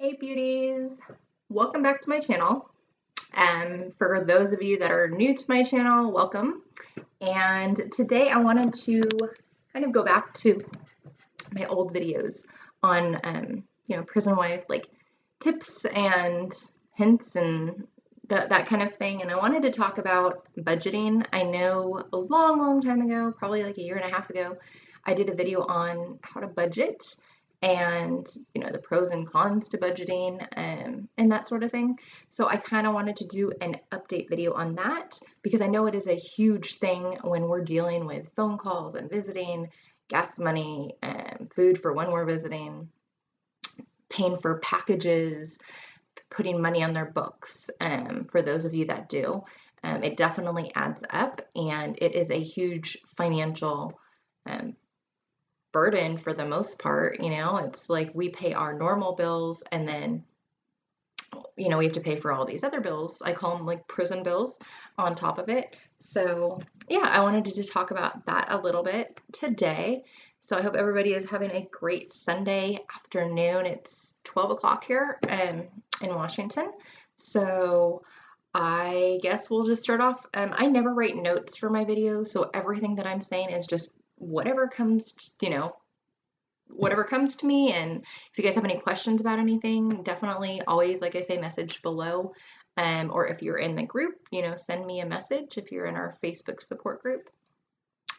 Hey beauties, welcome back to my channel. For those of you that are new to my channel, welcome. And today I wanted to kind of go back to my old videos on, prison wife, like tips and hints and that kind of thing. And I wanted to talk about budgeting. I know a long time ago, probably like a year and a half ago, I did a video on how to budget and the pros and cons to budgeting and that sort of thing. So I kind of wanted to do an update video on that because I know it is a huge thing when we're dealing with phone calls and visiting, gas money, food for when we're visiting, paying for packages, putting money on their books. For those of you that do, it definitely adds up, and it is a huge financial burden for the most part. It's like we pay our normal bills, and then we have to pay for all these other bills. I call them like prison bills on top of it. So yeah, I wanted to just talk about that a little bit today. So I hope everybody is having a great Sunday afternoon. It's 12 o'clock here in Washington. So I guess we'll just start off. I never write notes for my videos, so everything that I'm saying is just whatever comes to me. And if you guys have any questions about anything, definitely always, like I say, message below. Or if you're in the group, send me a message if you're in our Facebook support group.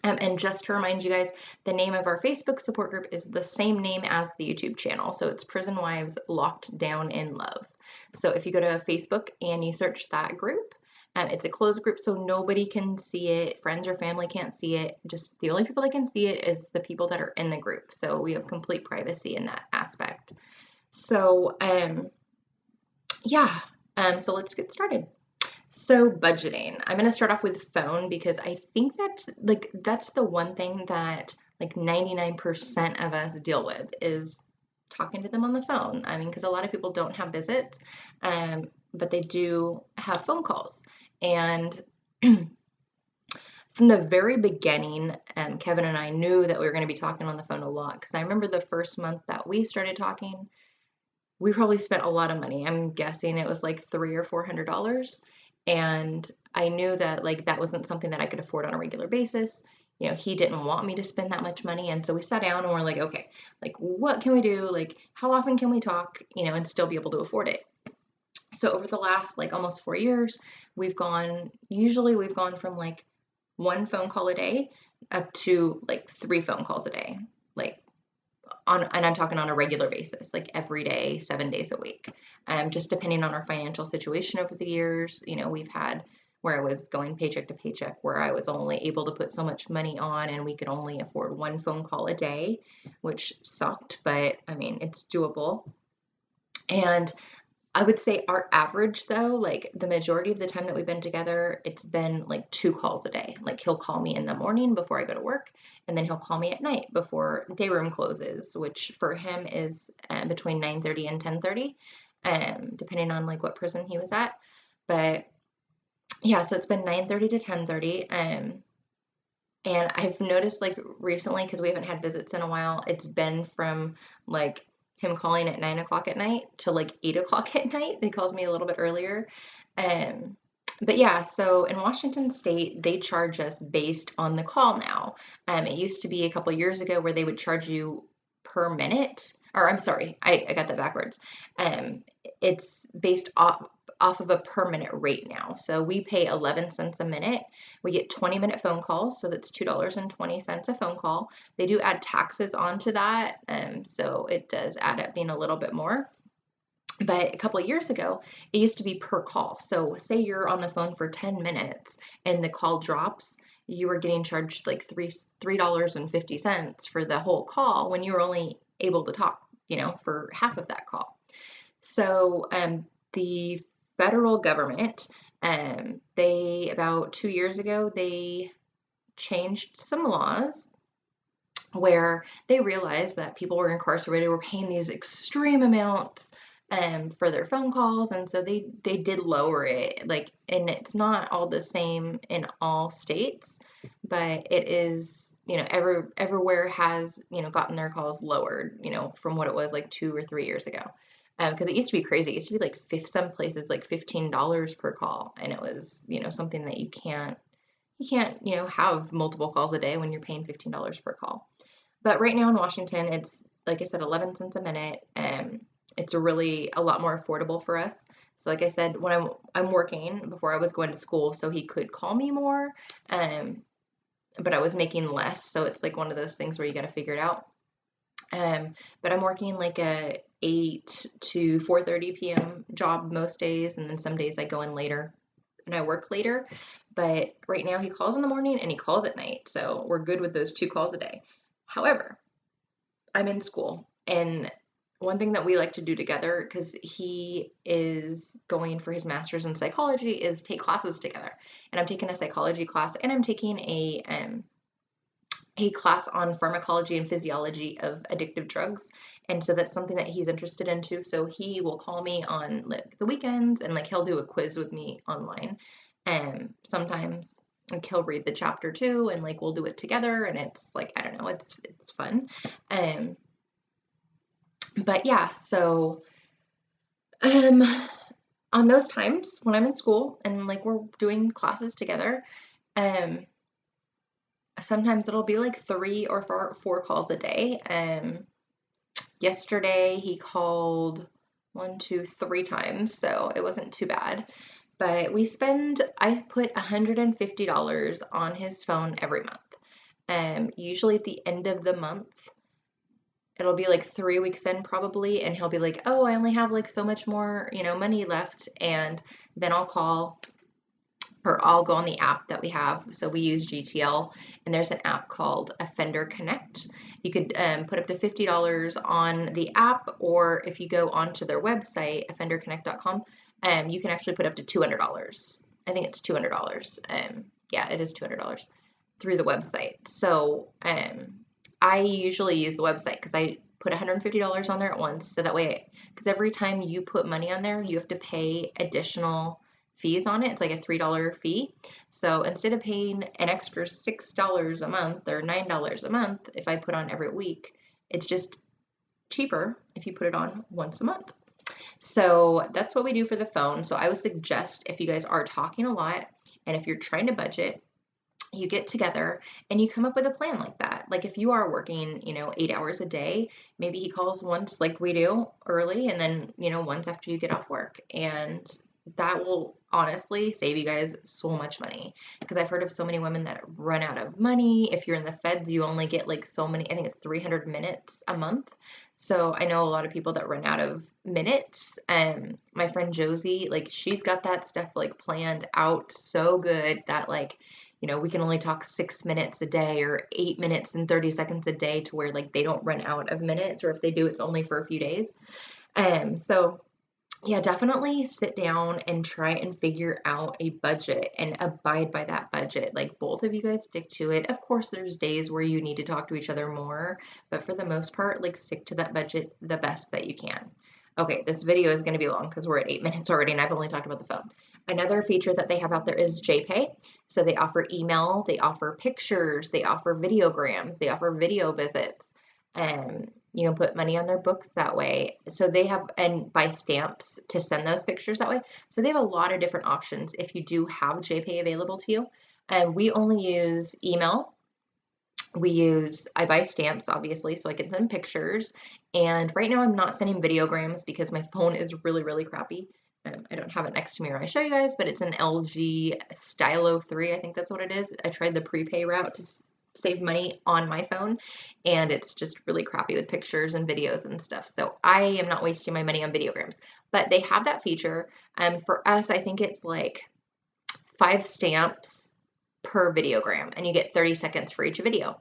And just to remind you guys, the name of our Facebook support group is the same name as the YouTube channel. So it's Prison Wives Locked Down in Love. So if you go to Facebook and you search that group, it's a closed group, so nobody can see it. Friends or family can't see it. Just the only people that can see it is the people that are in the group. So we have complete privacy in that aspect. So, so let's get started. So budgeting, I'm going to start off with phone because I think that's the one thing that like 99% of us deal with is talking to them on the phone. I mean, because a lot of people don't have visits, but they do have phone calls. And from the very beginning, Kevin and I knew that we were going to be talking on the phone a lot, because I remember the first month that we started talking, we probably spent a lot of money. I'm guessing it was like $300 or $400. And I knew that like that wasn't something that I could afford on a regular basis. He didn't want me to spend that much money. And so we sat down and we're like, okay, like what can we do? Like how often can we talk, and still be able to afford it? So over the last like almost 4 years, we've gone from like one phone call a day up to like 3 phone calls a day. And I'm talking on a regular basis, like every day, 7 days a week. Just depending on our financial situation over the years, we've had where I was going paycheck to paycheck, where I was only able to put so much money on and we could only afford 1 phone call a day, which sucked, but I mean, it's doable. And I would say our average though, like the majority of the time that we've been together, it's been like 2 calls a day. Like he'll call me in the morning before I go to work, and then he'll call me at night before day room closes, which for him is between 9:30 and 10:30, depending on like what prison he was at. But yeah, so it's been 9:30 to 10:30. And I've noticed like recently, because we haven't had visits in a while, it's been from like him calling at 9 o'clock at night to like 8 o'clock at night. He calls me a little bit earlier. But yeah, so in Washington State, they charge us based on the call now. It used to be a couple years ago where they would charge you per minute, or I'm sorry, I got that backwards. It's based off of a per minute rate now. So we pay 11 cents a minute. We get 20-minute phone calls, so that's $2.20 a phone call. They do add taxes onto that, so it does add up being a little bit more. But a couple of years ago, it used to be per call. So say you're on the phone for 10 minutes and the call drops, you were getting charged like $3.50 for the whole call when you were only able to talk, for half of that call. So the federal government, they about 2 years ago, they changed some laws where they realized that people were incarcerated were paying these extreme amounts for their phone calls, and so they did lower it. And it's not all the same in all states, but it is, everywhere has gotten their calls lowered, from what it was like 2 or 3 years ago. Because it used to be crazy. It used to be like some places like $15 per call, and it was, something that you can't, have multiple calls a day when you're paying $15 per call. But right now in Washington, it's like I said, 11 cents a minute. It's really a lot more affordable for us. So like I said, when I'm working before I was going to school, so he could call me more, but I was making less. So it's like one of those things where you got to figure it out. But I'm working like a 8 to 4:30 p.m. job most days, and then some days I go in later and I work later. But right now he calls in the morning and he calls at night, so we're good with those 2 calls a day. However, I'm in school, and one thing that we like to do together, because he is going for his master's in psychology, is take classes together. And I'm taking a psychology class, and I'm taking a class on pharmacology and physiology of addictive drugs. And so that's something that he's interested in too. So he will call me on like the weekends, and like he'll do a quiz with me online. And sometimes like he'll read the chapter too, and like we'll do it together, and it's like, I don't know, it's fun. But yeah, so on those times when I'm in school and like we're doing classes together, sometimes it'll be like 3 or 4 calls a day. Yesterday he called 1, 2, 3 times, so it wasn't too bad. But I put $150 on his phone every month. Usually at the end of the month, it'll be like 3 weeks in probably, and he'll be like, oh, I only have like so much more, money left. And then I'll call, or I'll go on the app that we have. So we use GTL, and there's an app called Offender Connect. You could put up to $50 on the app, or if you go onto their website, offenderconnect.com, you can actually put up to $200. I think it's $200. Yeah, it is $200 through the website. So I usually use the website because I put $150 on there at once. So that way, because every time you put money on there, you have to pay additional fees on it. It's like a $3 fee. So instead of paying an extra $6 a month or $9 a month, if I put on every week, it's just cheaper if you put it on once a month. So that's what we do for the phone. So I would suggest, if you guys are talking a lot and if you're trying to budget, you get together and you come up with a plan like that. Like if you are working, 8 hours a day, maybe he calls once like we do early, and then, once after you get off work. And that will honestly save you guys so much money, because I've heard of so many women that run out of money. If you're in the feds, you only get like so many, I think it's 300 minutes a month. So I know a lot of people that run out of minutes. My friend Josie, like she's got that stuff like planned out so good that like, we can only talk 6 minutes a day or 8 minutes and 30 seconds a day, to where like they don't run out of minutes, or if they do, it's only for a few days. So yeah, definitely sit down and try and figure out a budget and abide by that budget. Like both of you guys stick to it. Of course, there's days where you need to talk to each other more, but for the most part, like stick to that budget the best that you can. Okay, this video is going to be long because we're at 8 minutes already and I've only talked about the phone. Another feature that they have out there is JPay. So they offer email, they offer pictures, they offer videograms, they offer video visits. You can put money on their books that way. So they have, and buy stamps to send those pictures that way. So they have a lot of different options if you do have JPay available to you. And we only use email. I buy stamps, obviously, so I can send pictures. And right now I'm not sending videograms because my phone is really, really crappy. I don't have it next to me when I show you guys, but it's an LG Stylo 3. I think that's what it is. I tried the prepay route to save money on my phone, and it's just really crappy with pictures and videos and stuff. So I am not wasting my money on videograms, but they have that feature. For us, I think it's like 5 stamps per videogram, and you get 30 seconds for each video,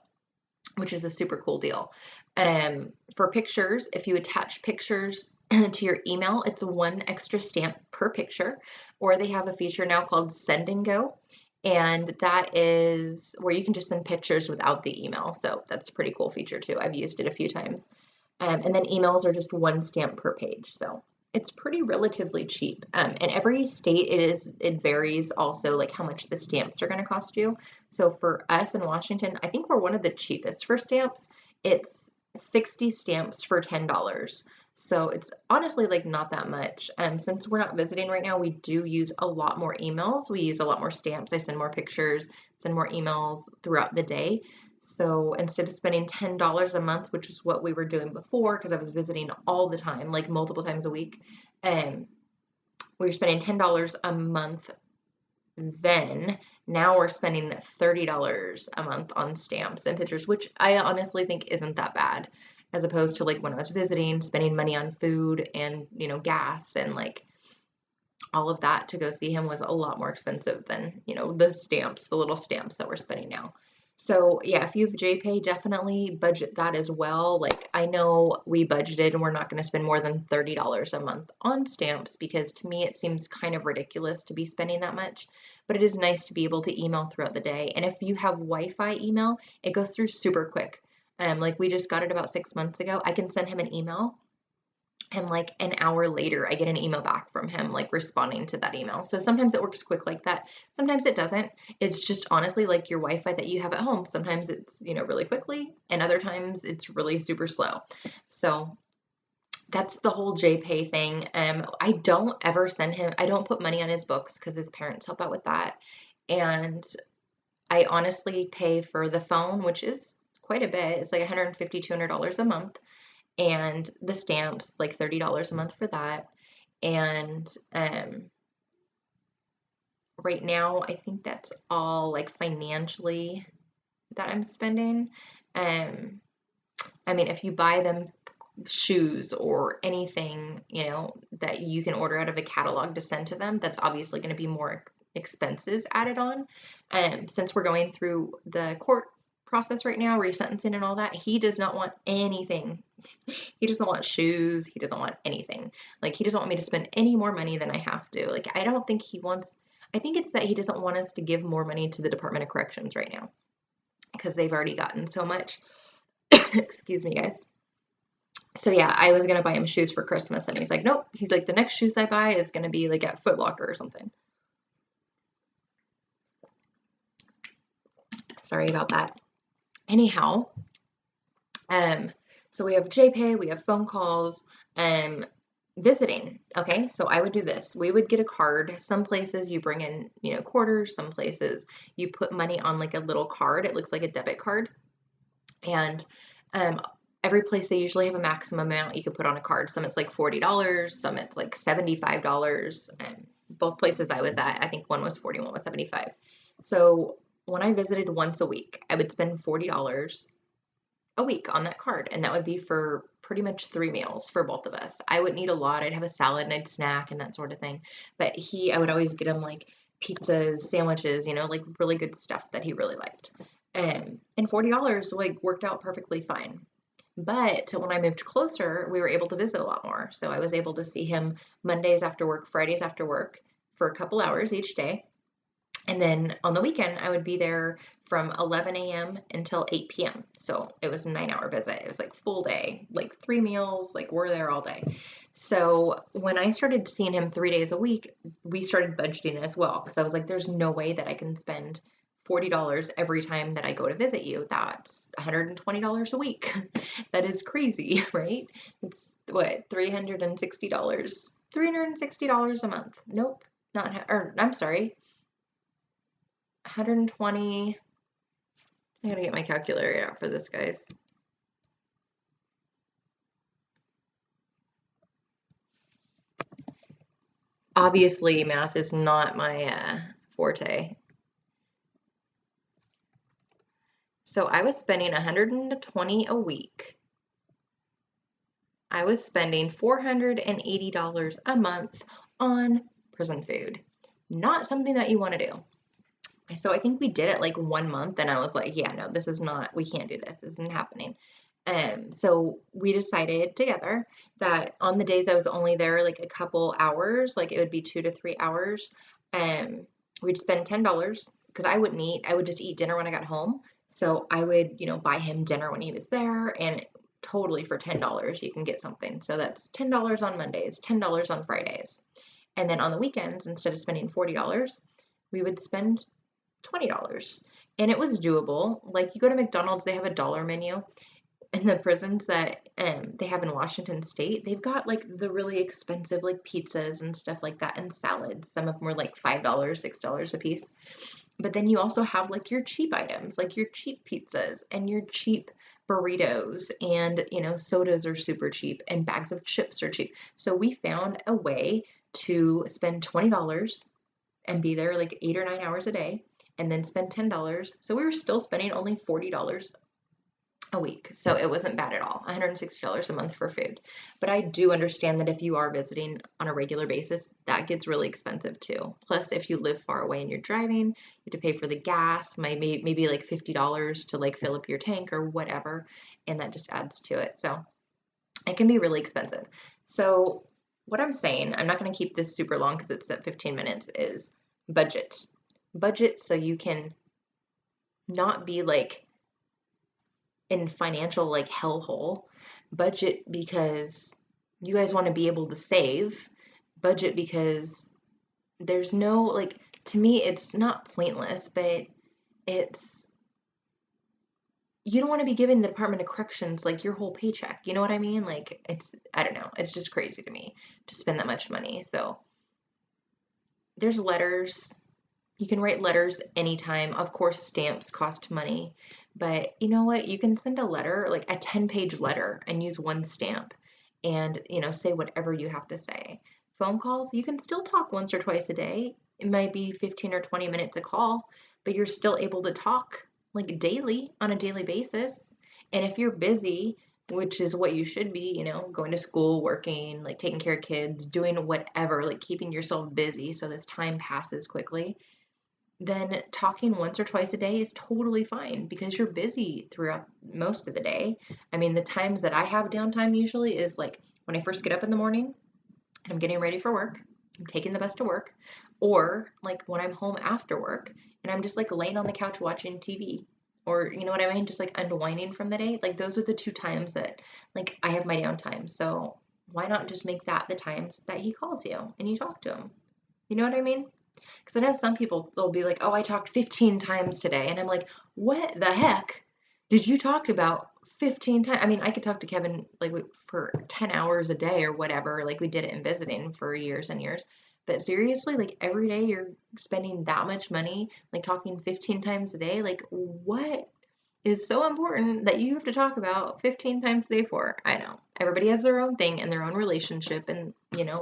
which is a super cool deal. For pictures, if you attach pictures to your email, it's 1 extra stamp per picture. Or they have a feature now called Send and Go, and that is where you can just send pictures without the email. So that's a pretty cool feature too. I've used it a few times. And then emails are just 1 stamp per page. So it's pretty relatively cheap. And every state it varies also, like how much the stamps are going to cost you. So for us in Washington, I think we're one of the cheapest for stamps. It's 60 stamps for $10. So it's honestly like not that much. Since we're not visiting right now, we do use a lot more emails. We use a lot more stamps. I send more pictures, send more emails throughout the day. So instead of spending $10 a month, which is what we were doing before, because I was visiting all the time, like multiple times a week, um, we were spending $10 a month then. Now we're spending $30 a month on stamps and pictures, which I honestly think isn't that bad, as opposed to like when I was visiting, spending money on food and, gas and like all of that to go see him was a lot more expensive than, the stamps, the little stamps that we're spending now. So yeah, if you have JPay, definitely budget that as well. Like I know we budgeted and we're not going to spend more than $30 a month on stamps because to me it seems kind of ridiculous to be spending that much. But it is nice to be able to email throughout the day. And if you have Wi-Fi email, it goes through super quick. Like we just got it about 6 months ago. I can send him an email and like an hour later, I get an email back from him, like responding to that email. So sometimes it works quick like that. Sometimes it doesn't. It's just honestly like your Wi-Fi that you have at home. Sometimes it's, really quickly, and other times it's really super slow. So that's the whole JPay thing. I don't ever send him, I don't put money on his books because his parents help out with that. And I honestly pay for the phone, which is quite a bit. It's like $150, $200 a month, and the stamps like $30 a month for that. And right now I think that's all like financially that I'm spending. I mean, if you buy them shoes or anything, that you can order out of a catalog to send to them, that's obviously going to be more expenses added on. Since we're going through the court process right now, resentencing and all that, he does not want anything. He doesn't want shoes. He doesn't want anything. Like, he doesn't want me to spend any more money than I have to. Like, I don't think he wants, I think it's that he doesn't want us to give more money to the Department of Corrections right now because they've already gotten so much. Excuse me, guys. So yeah, I was gonna buy him shoes for Christmas, and he's like, nope. He's like, the next shoes I buy is gonna be like at Foot Locker or something. Sorry about that. Anyhow, so we have JPay, we have phone calls, visiting. Okay, so I would do this. We would get a card. Some places you bring in, quarters. Some places you put money on like a little card. It looks like a debit card, and every place they usually have a maximum amount you can put on a card. Some it's like $40, some it's like $75. And both places I was at, I think one was 40, one was 75. So when I visited once a week, I would spend $40 a week on that card, and that would be for pretty much 3 meals for both of us. I wouldn't eat a lot. I'd have a salad and I'd snack and that sort of thing. But I would always get him like pizzas, sandwiches, like really good stuff that he really liked. And $40 like worked out perfectly fine. But when I moved closer, we were able to visit a lot more. So I was able to see him Mondays after work, Fridays after work for a couple hours each day. And then on the weekend, I would be there from 11 a.m. until 8 p.m. So it was a 9-hour visit. It was like full day, like 3 meals, like we're there all day. So when I started seeing him 3 days a week, we started budgeting as well. Because I was like, there's no way that I can spend $40 every time that I go to visit you. That's $120 a week. That is crazy, right? It's what, $360? $360 a month. Nope, I'm sorry. 120. I gotta get my calculator out for this, guys. Obviously, math is not my forte. So I was spending 120 a week. I was spending $480 a month on prison food. Not something that you want to do. So I think we did it like 1 month, and I was like, yeah, no, this is not, we can't do this. This isn't happening. So we decided together that on the days I was only there like a couple hours, like it would be 2 to 3 hours, we'd spend $10 because I wouldn't eat. I would just eat dinner when I got home. So I would, buy him dinner when he was there, and totally for $10 you can get something. So that's $10 on Mondays, $10 on Fridays. And then on the weekends, instead of spending $40, we would spend $20. And it was doable. Like you go to McDonald's, they have a dollar menu. in the prisons that they have in Washington State, they've got like the really expensive like pizzas and stuff like that and salads. Some of them are like $5, $6 a piece. But then you also have like your cheap items, like your cheap pizzas and your cheap burritos, and sodas are super cheap and bags of chips are cheap. So we found a way to spend $20 and be there like 8 or 9 hours a day and then spend $10. So we were still spending only $40 a week. So it wasn't bad at all. $160 a month for food. But I do understand that if you are visiting on a regular basis, that gets really expensive too. Plus, if you live far away and you're driving, you have to pay for the gas, maybe like $50 to like fill up your tank or whatever, and that just adds to it. So it can be really expensive. So what I'm saying, I'm not going to keep this super long because it's at 15 minutes, is budget. Budget so you can not be like in financial like hellhole. Budget because you guys want to be able to save. Budget because there's no like, to me it's not pointless, but it's, you don't want to be giving the Department of Corrections like your whole paycheck. You know what I mean? Like I don't know. It's just crazy to me to spend that much money. So there's letters. You can write letters anytime. Of course, stamps cost money, but you know what? You can send a letter, like a 10-page letter, and use one stamp and, say whatever you have to say. Phone calls, you can still talk once or twice a day. It might be 15 or 20 minutes a call, but you're still able to talk like daily on a daily basis. And if you're busy, which is what you should be, going to school, working, like taking care of kids, doing whatever, like keeping yourself busy so this time passes quickly, then talking once or twice a day is totally fine because you're busy throughout most of the day. I mean, the times that I have downtime usually is like when I first get up in the morning and I'm getting ready for work, I'm taking the bus to work, or like when I'm home after work and I'm just like laying on the couch watching TV, or you know what I mean? Just like unwinding from the day. Like those are the two times that like I have my downtime. So why not just make that the times that he calls you and you talk to him? You know what I mean? Because I know some people will be like, oh, I talked 15 times today. And I'm like, what the heck did you talk about 15 times? I mean, I could talk to Kevin like for 10 hours a day or whatever. Like we did it in visiting for years and years. But seriously, like every day you're spending that much money, like talking 15 times a day. Like what is so important that you have to talk about 15 times a day for? I know. Everybody has their own thing and their own relationship and,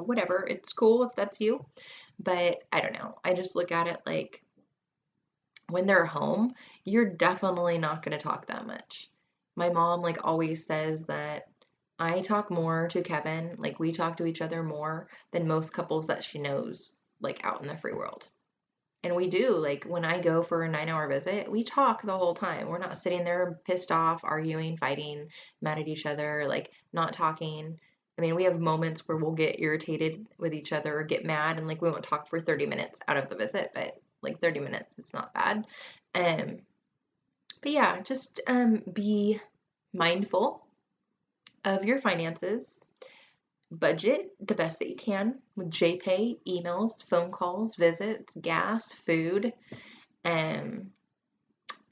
whatever. It's cool if that's you. But I don't know. I just look at it like when they're home, you're definitely not going to talk that much. My mom like always says that I talk more to Kevin, like we talk to each other more than most couples that she knows like out in the free world. And we do, like when I go for a 9-hour visit, we talk the whole time. We're not sitting there pissed off, arguing, fighting, mad at each other, like not talking. I mean, we have moments where we'll get irritated with each other or get mad and like we won't talk for 30 minutes out of the visit, but like 30 minutes, it's not bad. Um, but yeah, just be mindful of your finances. Budget the best that you can with JPay, emails, phone calls, visits, gas, food, um,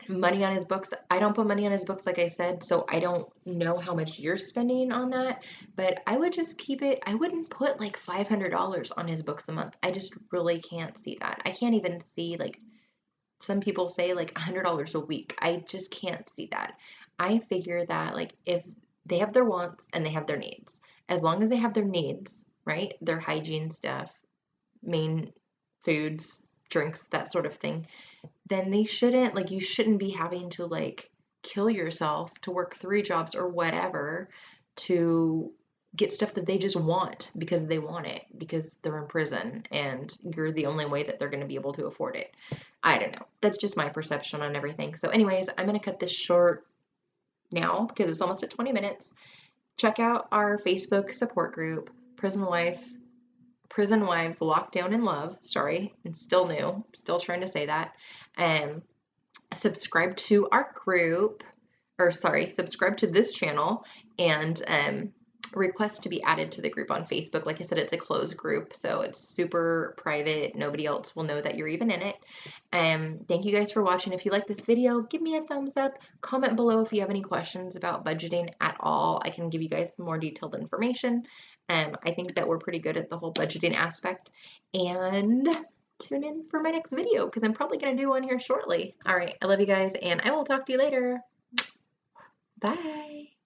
money on his books. I don't put money on his books, like I said, so I don't know how much you're spending on that, but I would just keep it. I wouldn't put like $500 on his books a month. I just really can't see that. I can't even see like some people say like $100 a week. I just can't see that. I figure that like if they have their wants and they have their needs, as long as they have their needs, right? Their hygiene stuff, main foods, drinks, that sort of thing, then they shouldn't like you shouldn't be having to like kill yourself to work 3 jobs or whatever to get stuff that they just want because they want it because they're in prison and you're the only way that they're going to be able to afford it. I don't know. That's just my perception on everything. So anyways, I'm going to cut this short now because it's almost at 20 minutes. Check out our Facebook support group, Prison Wives Locked Down in Love. Sorry, it's still new. Still trying to say that. Subscribe to our group, or sorry, subscribe to this channel and request to be added to the group on Facebook. Like I said, it's a closed group, so it's super private. Nobody else will know that you're even in it. Thank you guys for watching. If you like this video, give me a thumbs up. Comment below if you have any questions about budgeting at all. I can give you guys some more detailed information. I think that we're pretty good at the whole budgeting aspect. And tune in for my next video because I'm probably going to do one here shortly. All right, I love you guys, and I will talk to you later. Bye.